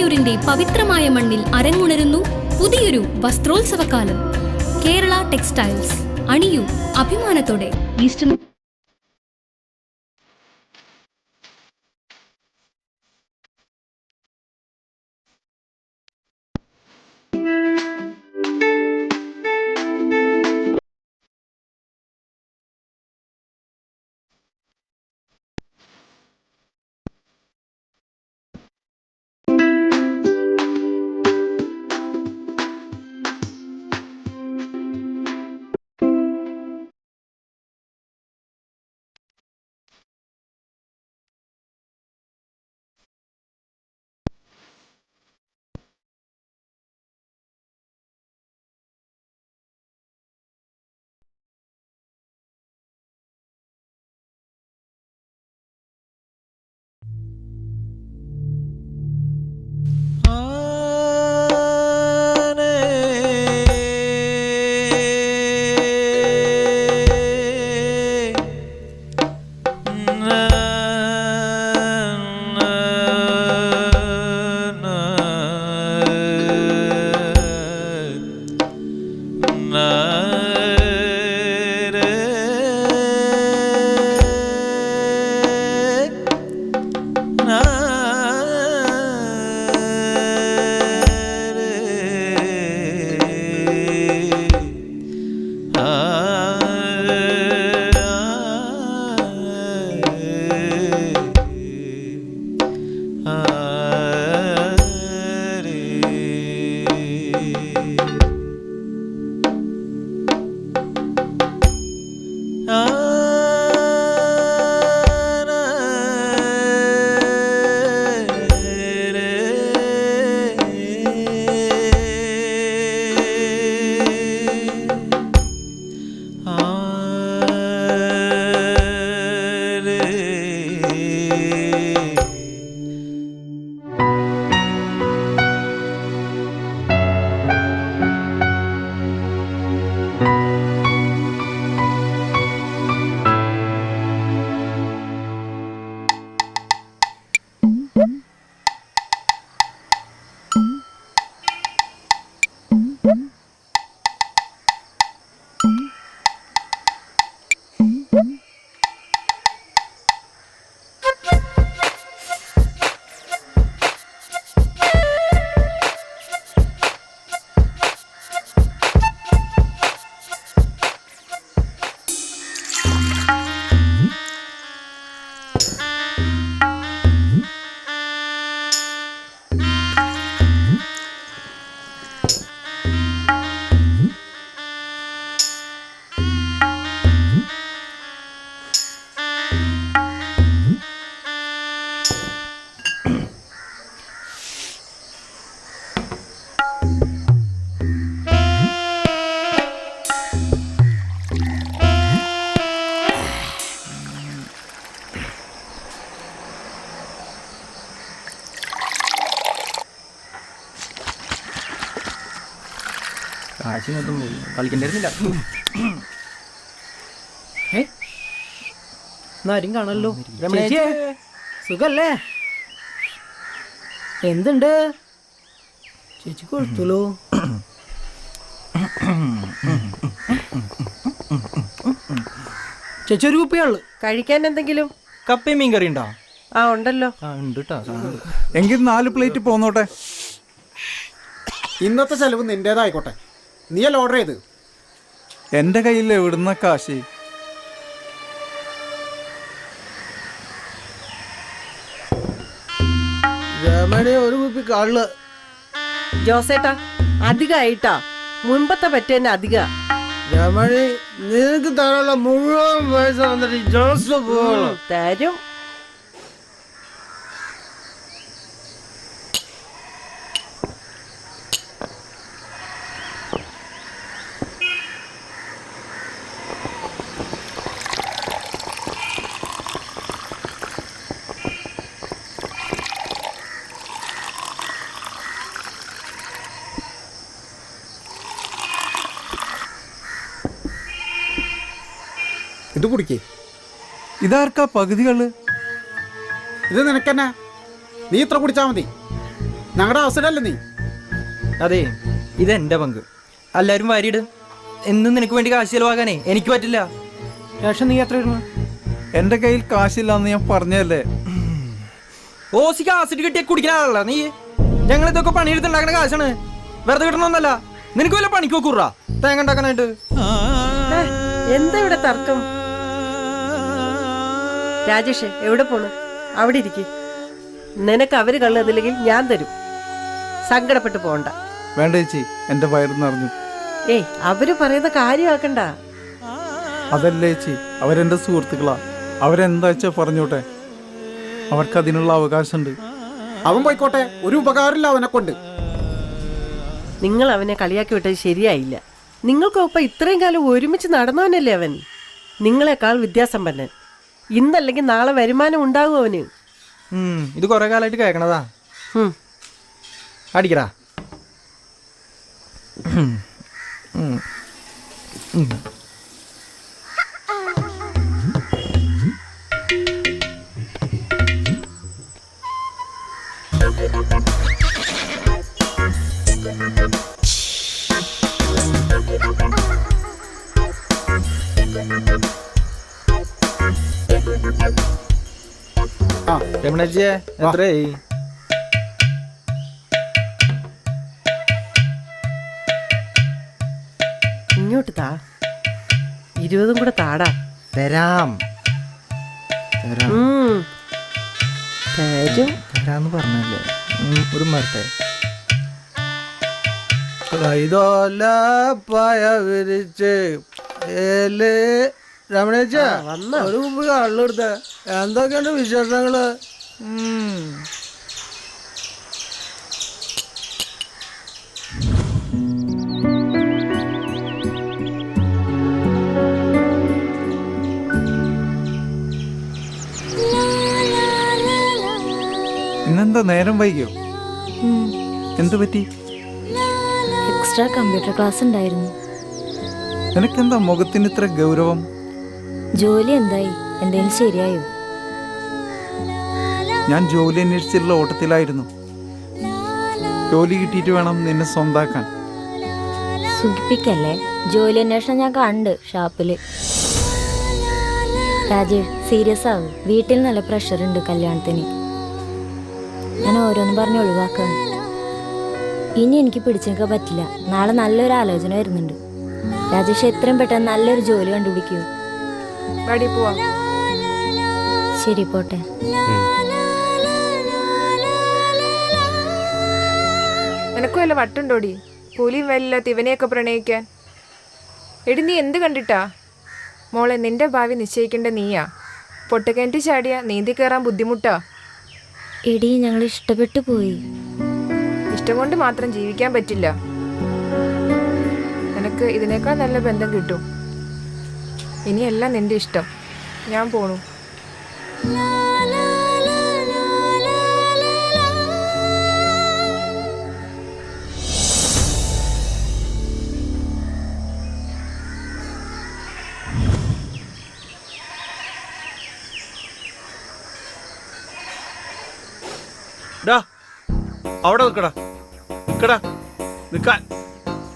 തിരുവായൂരിന്റെ പവിത്രമായ മണ്ണിൽ അരങ്ങുണരുന്നു പുതിയൊരു വസ്ത്രോത്സവകാലം. കേരള ടെക്സ്റ്റൈൽസ്, അണിയൂ അഭിമാനത്തോടെ. ഈസ്റ്റർ കാശിനൊന്നും കളിക്കണ്ടായിരുന്നില്ല. ആരും കാണല്ലോ. സുഖല്ലേ? എന്തുണ്ട് ചേച്ചി? കൊടുത്തുല്ലോ. ചേച്ചി ഒരു കുപ്പിയുള്ളു. കഴിക്കാൻ എന്തെങ്കിലും? കപ്പയും മീൻ കറി ഉണ്ടോ? ആ ഉണ്ടല്ലോ. ഉണ്ട് കേട്ടോ. എങ്കിൽ 4 പ്ലേറ്റ് പോന്നോട്ടെ. ഇന്നത്തെ ചെലവ് നിന്റേതായിക്കോട്ടെ. നീയല്ല ഓർഡർ ചെയ്ത്. എന്റെ കയ്യിൽ എവിടുന്ന കാശി? രമണി ഒരു കുപ്പി കള്ള്. ജോസേട്ടാ അധികമായിട്ടാ. മുൻപത്തെ പറ്റി തന്നെ അധിക. രമണി നിനക്ക് തരാനുള്ള മുഴുവൻ പൈസ വന്നിട്ട് ജോസഫ് തരും. ഇത് കുടിക്കേ. ഇതാർക്കാ പകുതികള്? ഇത് നിനക്കെന്നെ. നീ ഇത്ര കുടിച്ചാൽ മതി. ഞങ്ങളുടെ അവസരമല്ലേ നീ? അതെ, ഇതെന്റെ പങ്ക്. എല്ലാവരും വാരിയിട്. എന്നും നിനക്ക് വേണ്ടി കാശ് ചെലവാക്കാനേ എനിക്ക് പറ്റില്ല. ശേഷം നീ എത്ര ഇടണം? എൻ്റെ കയ്യിൽ കാശില്ലാന്ന് ഞാൻ പറഞ്ഞതല്ലേ. ഓസിക്ക് ആസിഡ് കിട്ടിയ കുടിക്കുന്ന ആളല്ല നീ. ഞങ്ങൾ ഇതൊക്കെ പണിയെടുത്തുണ്ടാക്കുന്ന കാശാണ്, വെറുതെ കിട്ടണമെന്നല്ല. നിനക്ക് വല്ല പണിക്ക് വെക്കൂറാ തേങ്ങ ഉണ്ടാക്കാനായിട്ട്? എന്താ ഇവിടെ തർക്കം? രാജേഷ് എവിടെ പോണു? അവിടെ ഇരിക്കെ. നിനക്ക് അവര് കള്ളു തന്നില്ലെങ്കിൽ ഞാൻ തരും. സങ്കടപ്പെട്ട് പോണ്ട. വേണ്ട ചേച്ചി, എൻ്റെ വയറ് നിറഞ്ഞു. ഏയ്, അവര് പറയുന്ന കാര്യമാക്കണ്ട. അതല്ല ചേച്ചി, അവരെൻ്റെ സുഹൃത്തുക്കളാ. അവരെന്താ വെച്ചാൽ പറഞ്ഞോട്ടെ, അവർക്ക് അതിനുള്ള അവകാശമുണ്ട്. അവൻ പോയിക്കോട്ടെ, ഒരു ഉപകാരമില്ല അവനെ കൊണ്ട്. നിങ്ങൾ അവനെ കളിയാക്കി വിട്ടത് ശരിയായില്ല. നിങ്ങൾക്കൊപ്പം ഇത്രയും കാലം ഒരുമിച്ച് നടന്നവനല്ലേ അവൻ. നിങ്ങളെക്കാൾ വിദ്യാസമ്പന്നൻ. ഇന്നല്ലെങ്കിൽ നാളെ വരുമാനം ഉണ്ടാകും അവന്. ഇത് കുറെ കാലമായിട്ട് കേൾക്കണതാ. അടിക്കടാ. ആ രമണജിയെ എത്രയായി? ഇങ്ങോട്ട് താ. 20 കൂടെ താടാ. തരാം തരാം തരും. തരാന്ന് പറഞ്ഞല്ലേ. ഒരു മരട്ടെ. കൈതോല പായ വിരിച്ച് രമണേച്ച വന്നോ? ഒരു കുപ്പി കള്ളെടുത്ത. എന്തൊക്കെയുണ്ട് വിശേഷങ്ങള്? ഇന്നെന്താ നേരം വൈകിയോ? എന്തു പറ്റി? എക്സ്ട്രാ കമ്പ്യൂട്ടർ ക്ലാസ് ഉണ്ടായിരുന്നു. നിനക്കെന്താ മുഖത്തിന് ഇത്ര ഗൗരവം? ജോലി എന്തായി? എന്തെങ്കിലും ശരിയായോ? ഞാൻ ജോലി അന്വേഷിച്ചിട്ടുള്ള ഓട്ടത്തിലായിരുന്നു. ജോലി കിട്ടിയിട്ട് വേണം നിന്നെ സ്വന്താക്കാൻ. സുഖിപ്പിക്കല്ലേ. ജോലി അന്വേഷണം ഞാൻ കണ്ട് ഷാപ്പില്. രാജേഷ്, സീരിയസ് ആവും. വീട്ടിൽ നല്ല പ്രഷർ ഉണ്ട് കല്യാണത്തിന്. ഞാൻ ഓരോന്നും പറഞ്ഞ് ഒഴിവാക്കാണ്. ഇനി എനിക്ക് പിടിച്ചു നിൽക്കാൻ പറ്റില്ല. നാളെ നല്ലൊരു ആലോചന വരുന്നുണ്ട്. രാജേഷ് എത്രയും പെട്ടെന്ന് നല്ലൊരു ജോലി കണ്ടുപിടിക്കൂ. ശരി, പോട്ടെ. നിനക്കും വല്ല വട്ടുണ്ടോടി? കൂലിയും വേലില്ലാത്ത ഇവനെയൊക്കെ പ്രണയിക്കാൻ. എടി, നീ എന്ത് കണ്ടിട്ടാ? മോളെ, നിന്റെ ഭാവി നിശ്ചയിക്കേണ്ട നീയാ. പൊട്ടക്കിണറ്റ് ചാടിയ നീന്തി കയറാൻ ബുദ്ധിമുട്ടാ. എടി, ഞങ്ങൾ ഇഷ്ടപ്പെട്ടു പോയി. ഇഷ്ടം കൊണ്ട് മാത്രം ജീവിക്കാൻ പറ്റില്ല. നിനക്ക് ഇതിനേക്കാൾ നല്ല ബന്ധം കിട്ടും. ഇനിയല്ല നിന്റെ ഇഷ്ടം. ഞാൻ പോണു. അവിടെ നിൽക്കടാ, നിൽക്കടാ, നിൽക്കാൻ.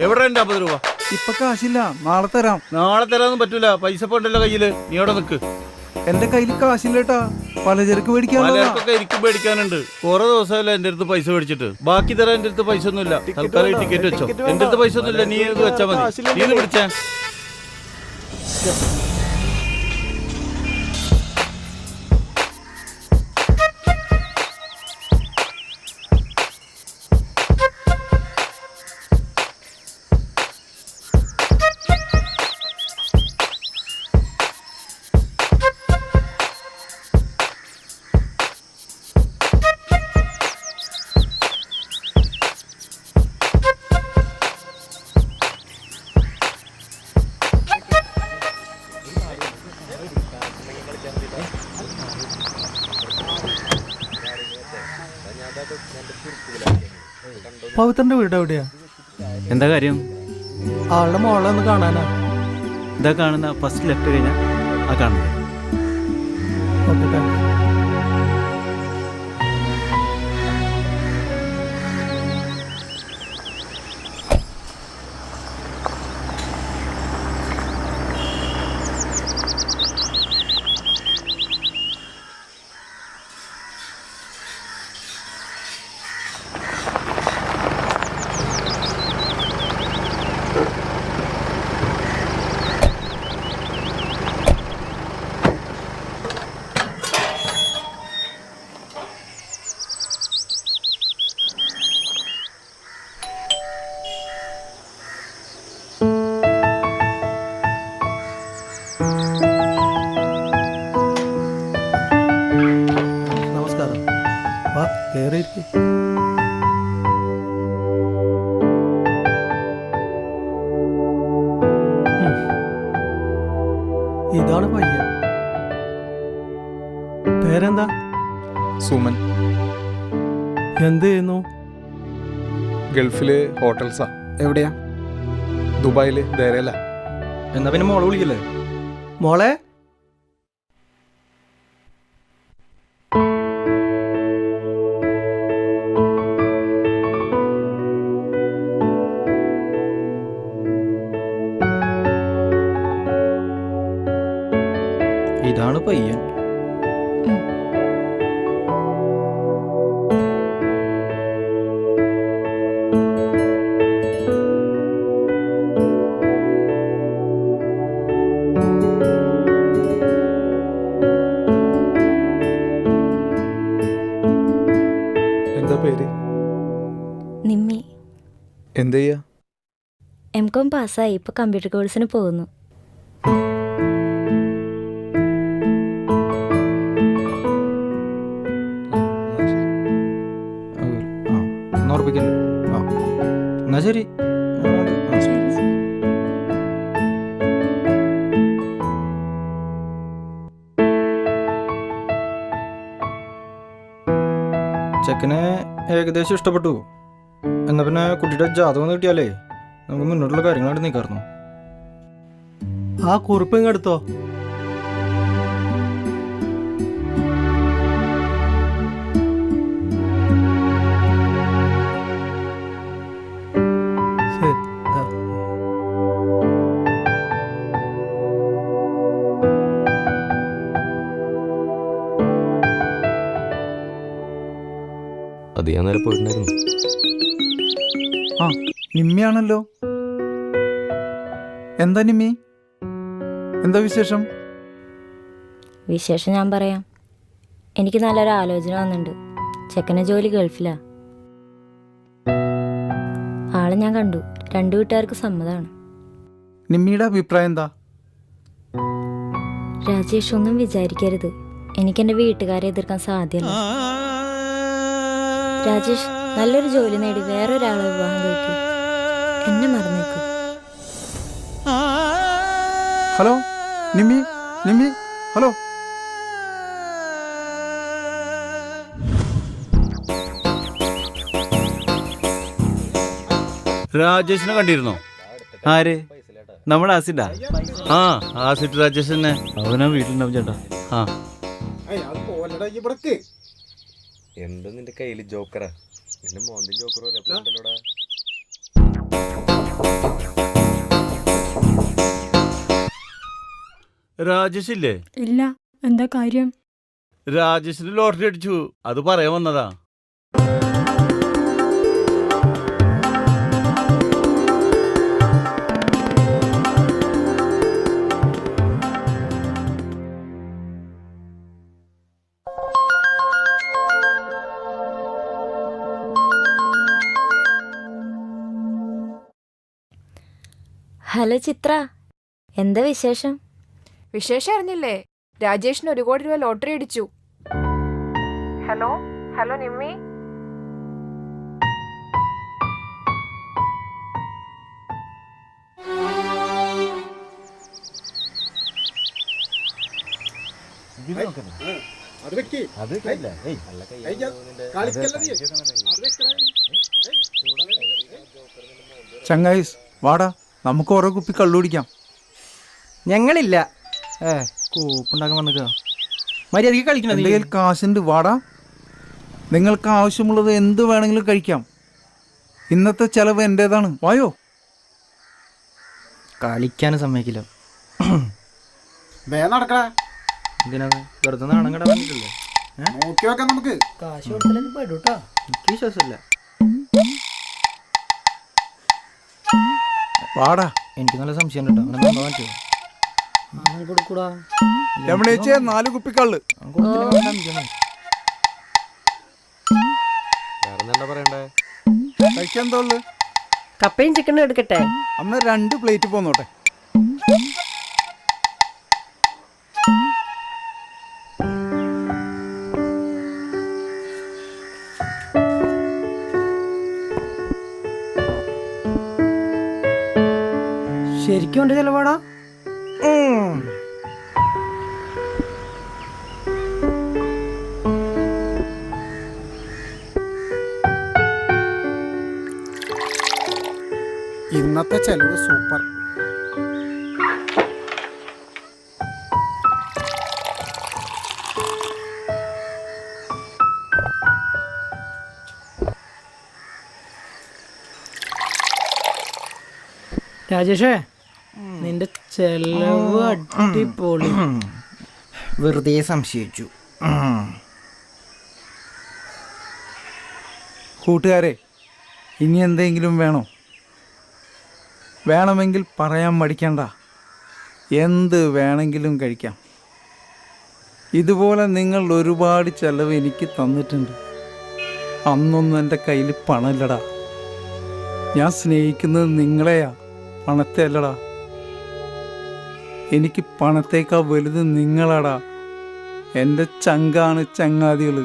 എവിടെ ഉണ്ട് 50 രൂപ? ഇപ്പൊ കാശില്ല, നാളെ തരാം. നാളെ തരാനൊന്നും പറ്റൂല. പൈസ ഇപ്പൊ ഉണ്ടല്ലോ കയ്യില്. നീ അവിടെ നിൽക്ക്. എന്റെ കയ്യിൽ കാശില്ലേട്ടാ. പലചരക്ക് മേടിക്കാൻ പലർക്കൊക്കെ എനിക്കും മേടിക്കാനുണ്ട്. കുറെ ദിവസമല്ല എന്റെ അടുത്ത് പൈസ മേടിച്ചിട്ട്. ബാക്കി തരാൻ എന്റെ അടുത്ത് പൈസ ഒന്നുമില്ല. തൽക്കാലം ടിക്കറ്റ് വെച്ചോ. എന്റെ അടുത്ത് പൈസ ഒന്നുമില്ല. നീ ഇത് വെച്ചാൽ മതി. നീ ഇത് പിടിച്ചാ. പവിത്രന്റെ വീട് എവിടെയാ? എന്താ കാര്യം? ആളുടെ മോളെ ഒന്ന് കാണാനാ. ഇതാ കാണുന്ന ഫസ്റ്റ് ലെഫ്റ്റ് കഴിഞ്ഞാൽ ആ കാണുന്നത്. Okay, thank you. കേറിയിരിക്കെ. ഇതാണ് പയ്യൻ. പേരെന്താ? സുമൻ. എന്ത് ചെയ്യുന്നു? ഗൾഫില് ഹോട്ടൽസാ. എവിടെയാ? ദുബായില് ദേരയില. എന്നാ പിന്നെ മോളെ വിളിക്കല്ലേ? മോളെ, ഇതാണ് പയ്യൻ. എന്താ പേര്? നിമ്മി. എന്ത് ചെയ്യാ? M.Com പാസ്സായി, ഇപ്പൊ കമ്പ്യൂട്ടർ കോഴ്സിന് പോകുന്നു. എന്നാ ഉറപ്പിക്കല്ലേ? ആ എന്നാ ശരി. ചെക്കനെ ഏകദേശം ഇഷ്ടപ്പെട്ടു. എന്നാ പിന്നെ കുട്ടിയുടെ ജാതകം ഒന്ന് കിട്ടിയാലേ നമുക്ക് മുന്നോട്ടുള്ള കാര്യങ്ങളായിട്ട് നീക്കായിരുന്നു. ആ കുറിപ്പ് ഇങ്ങ് എടുത്തോ. ശരി. ആ. അത് ഞാൻ നേരെ പോയിട്ടുണ്ടായിരുന്നു. ആ, നിമ്മിയാണല്ലോ. എന്താ നിമ്മി, എന്താ വിശേഷം? വിശേഷം ഞാൻ പറയാം. എനിക്ക് നല്ലൊരു ആലോചന വന്നിട്ടുണ്ട്. ചെക്കനെ ജോലി ഗൾഫിലാ. ആളെ ഞാൻ കണ്ടു. രണ്ടു വീട്ടുകാർക്ക് സമ്മതമാണ്. നിമ്മിയുടെ അഭിപ്രായം എന്താ? രാജേഷ്, ഒന്നും വിചാരിക്കരുത്. എനിക്കെൻ്റെ വീട്ടുകാരെ എതിർക്കാൻ സാധ്യമല്ല. രാജേഷ്, നല്ലൊരു ജോലി നേടി വേറൊരാളെ വിവാഹം കഴിക്കും. എന്നെ മറന്നേക്കും. Hello Nimmi, Nimmi, hello. രാജേഷിനെ കണ്ടിരുന്നോ? ആര്? നമ്മുടെ ആസിഡാ? ആ, ആസിഡ് രാജേഷ് തന്നെ. അവനാ വീട്ടിലുണ്ടാവും ചേട്ടാ. ആ, എന്താ നിന്റെ കയ്യില് ജോക്കറാ? നിന്റെ മോന്തും ജോക്കറോ ഉണ്ടല്ലോടാ. രാജേഷ് ഇല്ലേ? ഇല്ല, എന്താ കാര്യം? രാജേഷിന് ലോട്ടറി അടിച്ചു, അത് പറയാൻ വന്നതാ. ഹലോ ചിത്ര, എന്താ വിശേഷം? വിശേഷം അറിഞ്ഞില്ലേ? രാജേഷിന് 1 കോടി രൂപ ലോട്ടറി അടിച്ചു. Hello hello Nimmi. ചങ്ങായിസ് വാടാ, നമുക്ക് ഓരോ കുപ്പി കള്ളു കുടിക്കാം. ഞങ്ങളില്ല. കൂപ്പുണ്ടാക്കാൻ വന്നിക്ക. മര്യാദക്ക് കളിക്കണം. എൻ്റെ കയ്യിൽ കാശുണ്ട്, വാടാ. നിങ്ങൾക്ക് ആവശ്യമുള്ളത് എന്ത് വേണമെങ്കിലും കഴിക്കാം. ഇന്നത്തെ ചെലവ് എൻ്റേതാണ്, വായോ. കളിക്കാനും സമ്മതിക്കില്ല. വേ നടക്കടാ. എന്തിനാ വെറുതെ നാണം കട വന്നിട്ടില്ലേ? നോക്കി വെക്കാം നമുക്ക്. കാശ് കൊടുക്കലെങ്കിൽ പെടൂട്ടാ. എനിക്ക് വിശ്വാസമില്ല. വാടാ. എനിക്ക് നല്ല സംശയം കേട്ടോ. അവനെ നന്നാ പറ്റുമോ? കൊടുക്കൂടാ. രമണേച്ചേ 4 കുപ്പി കള്ള്. വേറെന്താ പറയണ്ടേ? കഴിക്കാൻ എന്താ ഉള്ളു? കപ്പയും ചിക്കനും എടുക്കട്ടെ? അന്ന് 2 പ്ലേറ്റ് പോന്നോട്ടെ. ശരിക്കും ഉണ്ട് ചെലവാടാ. ഇന്നത്തെ ചെലവ് സൂപ്പർ. രാജേഷേ, നിന്റെ ചെലവ് അടിപൊളി. വെറുതെ സംശയിച്ചു. കൂട്ടുകാരെ, ഇനി എന്തെങ്കിലും വേണോ? വേണമെങ്കിൽ പറയാൻ മടിക്കണ്ട. എന്ത് വേണമെങ്കിലും കഴിക്കാം. ഇതുപോലെ നിങ്ങൾ ഒരുപാട് ചെലവ് എനിക്ക് തന്നിട്ടുണ്ട്. അന്നൊന്നും എൻ്റെ കയ്യിൽ പണമില്ലടാ. ഞാൻ സ്നേഹിക്കുന്നത് നിങ്ങളെയാ, പണത്തെ അല്ലടാ. എനിക്ക് പണത്തേക്കാൾ വലുത് നിങ്ങളാടാ. എൻ്റെ ചങ്കാണ് ചങ്ങാതികൾ.